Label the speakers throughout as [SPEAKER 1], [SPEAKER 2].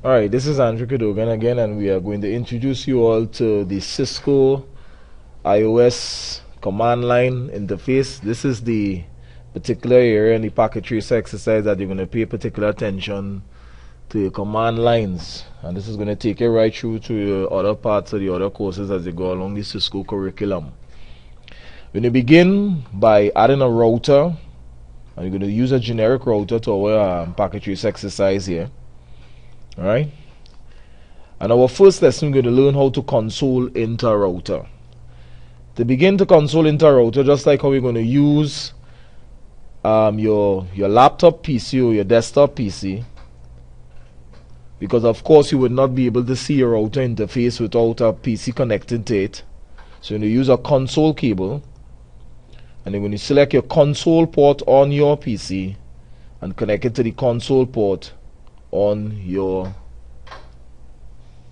[SPEAKER 1] Alright, this is Andre Cadogan again, and we are going to introduce you all to the Cisco iOS command line interface. This is the particular area in the packet tracer exercise that you're going to pay particular attention to your command lines, and this is going to take you right through to your other parts of the other courses as you go along the Cisco curriculum. We're going to begin by adding a router, and you're going to use a generic router to our packet tracer exercise here. Alright, and our first lesson we're going to learn how to console into a router. To begin to console into a router, just like how we're going to use your laptop PC or your desktop PC, because of course you would not be able to see your router interface without a PC connected to it. So you're going to use a console cable, and then when you select your console port on your PC and connect it to the console port on your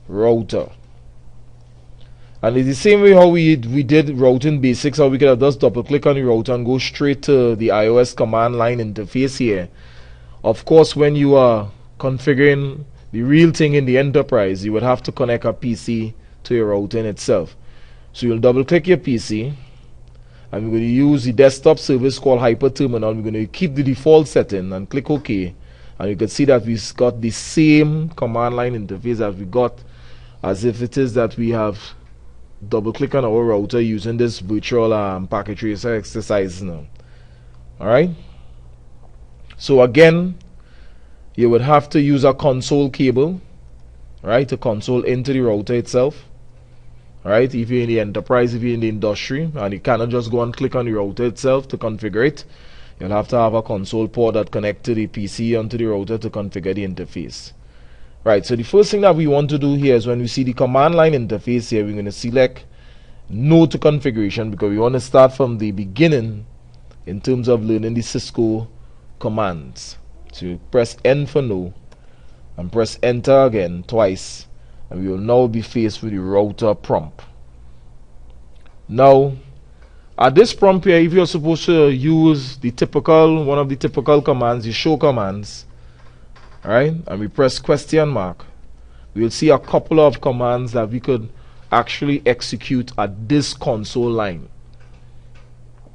[SPEAKER 1] router. And it's the same way how we did routing basics, how we could have just double click on the router and go straight to the iOS command line interface here. Of course, when you are configuring the real thing in the enterprise, you would have to connect a PC to your router in itself. So you'll double click your PC, and we're going to use the desktop service called Hyper Terminal. We're going to keep the default setting and click OK. And you can see that we've got the same command line interface as we got as if it is that we have double click on our router using this virtual packet tracer exercise now. Alright, so again you would have to use a console cable, right, to console into the router itself. Alright, if you're in the enterprise, if you're in the industry, and you cannot just go and click on the router itself to configure it, you'll have to have a console port that connects to the PC onto the router to configure the interface. Right, so the first thing that we want to do here is when we see the command line interface here, we're going to select No to Configuration, because we want to start from the beginning in terms of learning the Cisco commands. So you press N for No and press Enter again twice, and we will now be faced with the router prompt. Now, at this prompt here, if you're supposed to use the typical, one of the typical commands, the show commands, alright, and we press question mark, we will see a couple of commands that we could actually execute at this console line,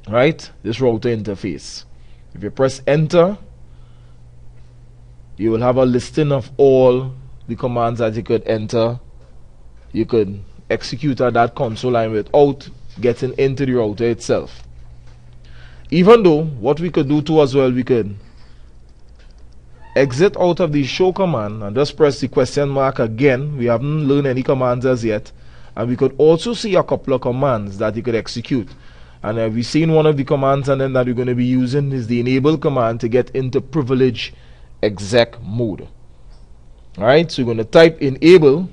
[SPEAKER 1] right, this router interface. If you press enter, you will have a listing of all the commands that you could enter, you could execute at that console line without getting into the router itself. Even though what we could do too as well, we could exit out of the show command and just press the question mark again. We haven't learned any commands as yet, and we could also see a couple of commands that you could execute. And we've seen one of the commands and then that we're going to be using is the enable command to get into privilege exec mode. Alright, so we're going to type enable,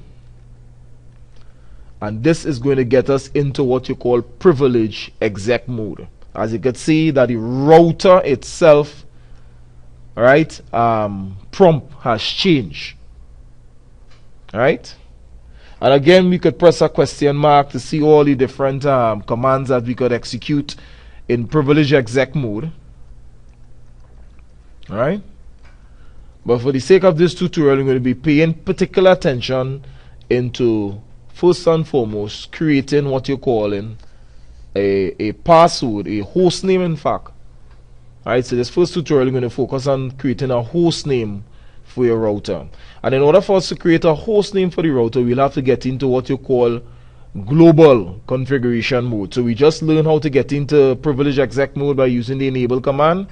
[SPEAKER 1] and this is going to get us into what you call privilege exec mode. As you can see that the router itself, alright, prompt has changed. Alright, and again we could press a question mark to see all the different commands that we could execute in privilege exec mode. Alright, but for the sake of this tutorial, we're going to be paying particular attention into, first and foremost, creating what you're calling a password, a host name in fact. Alright, so this first tutorial we're going to focus on creating a host name for your router. And in order for us to create a host name for the router, we'll have to get into what you call global configuration mode. So we just learned how to get into privilege exec mode by using the enable command.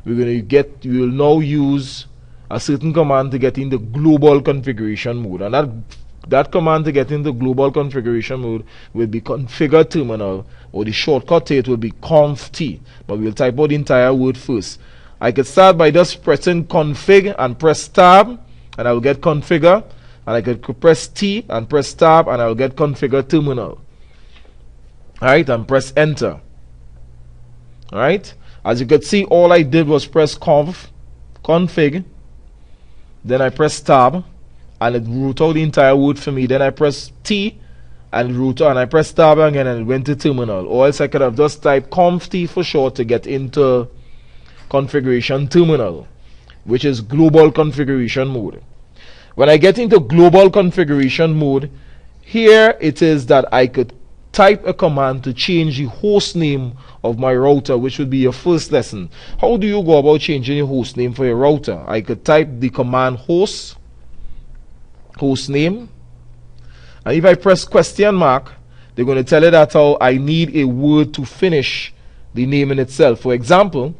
[SPEAKER 1] We will now use a certain command to get into global configuration mode, and that command to get into global configuration mode will be configure terminal, or the shortcut to it will be conft, but we'll type out the entire word first. I could start by just pressing config and press tab, and I will get configure, and I could press T and press tab, and I will get configure terminal. Alright, and press enter. Alright, as you could see, all I did was press config, then I press tab, and it wrote out the entire word for me. Then I press T, and it wrote out, and I press tab again, and it went to terminal. Or else I could have just typed conft for short to get into configuration terminal, which is global configuration mode. When I get into global configuration mode, here it is that I could type a command to change the host name of my router, which would be your first lesson. How do you go about changing your host name for your router? I could type the command host name, and if I press question mark, they're going to tell you that how I need a word to finish the name in itself. For example,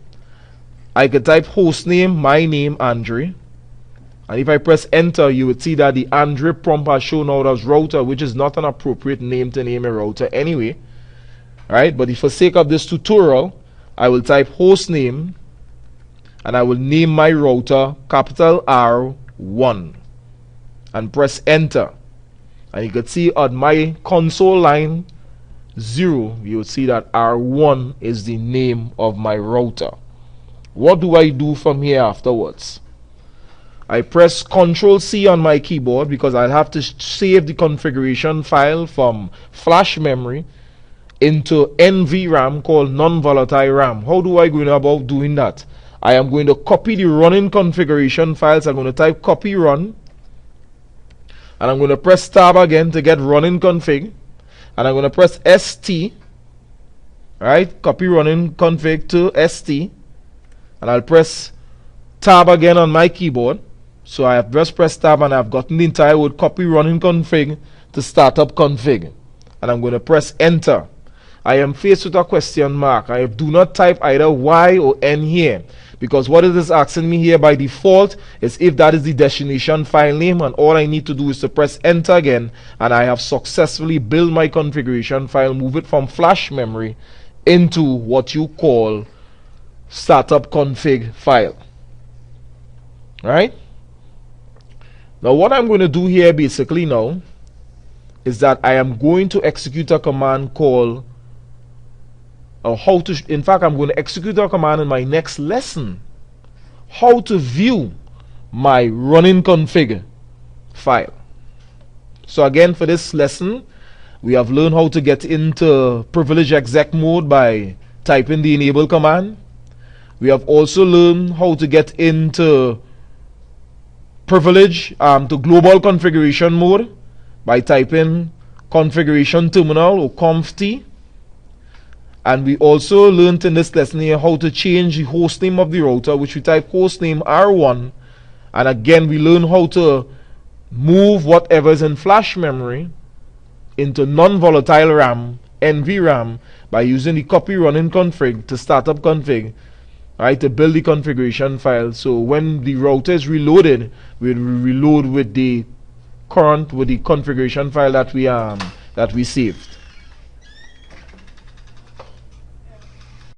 [SPEAKER 1] I could type host name, my name, Andre, and if I press enter, you would see that the Andre prompt has shown out as router, which is not an appropriate name to name a router anyway. Right? But for sake of this tutorial, I will type host name and I will name my router capital R1 and press enter. And you can see on my console line 0, you will see that R1 is the name of my router. What do I do from here afterwards? I press Ctrl C on my keyboard because I'll have to save the configuration file from flash memory into NVRAM called non-volatile RAM. How do I go about doing that? I am going to copy the running configuration files. I'm going to type copy run, and I'm going to press tab again to get running config, and I'm going to press ST, right? Copy running config to ST, and I'll press tab again on my keyboard. So I have just pressed tab and I've gotten the entire word copy running config to startup config, and I'm going to press enter. I am faced with a question mark. I do not type either Y or N here, because what it is asking me here by default is if that is the destination file name, and all I need to do is to press enter again, and I have successfully built my configuration file, move it from flash memory into what you call startup config file. Right? Now what I'm going to do here basically now is that I am going to execute a command called, or how to, in fact I'm going to execute a command in my next lesson, how to view my running config file. So again, for this lesson we have learned how to get into privilege exec mode by typing the enable command. We have also learned how to get into privilege to global configuration mode by typing configuration terminal or conft. And we also learned in this lesson here how to change the host name of the router, which we type host name R1. And again, we learn how to move whatever is in flash memory into non-volatile RAM, NVRAM, by using the copy running config to startup config, right, to build the configuration file. So when the router is reloaded, we reload with the configuration file that we saved.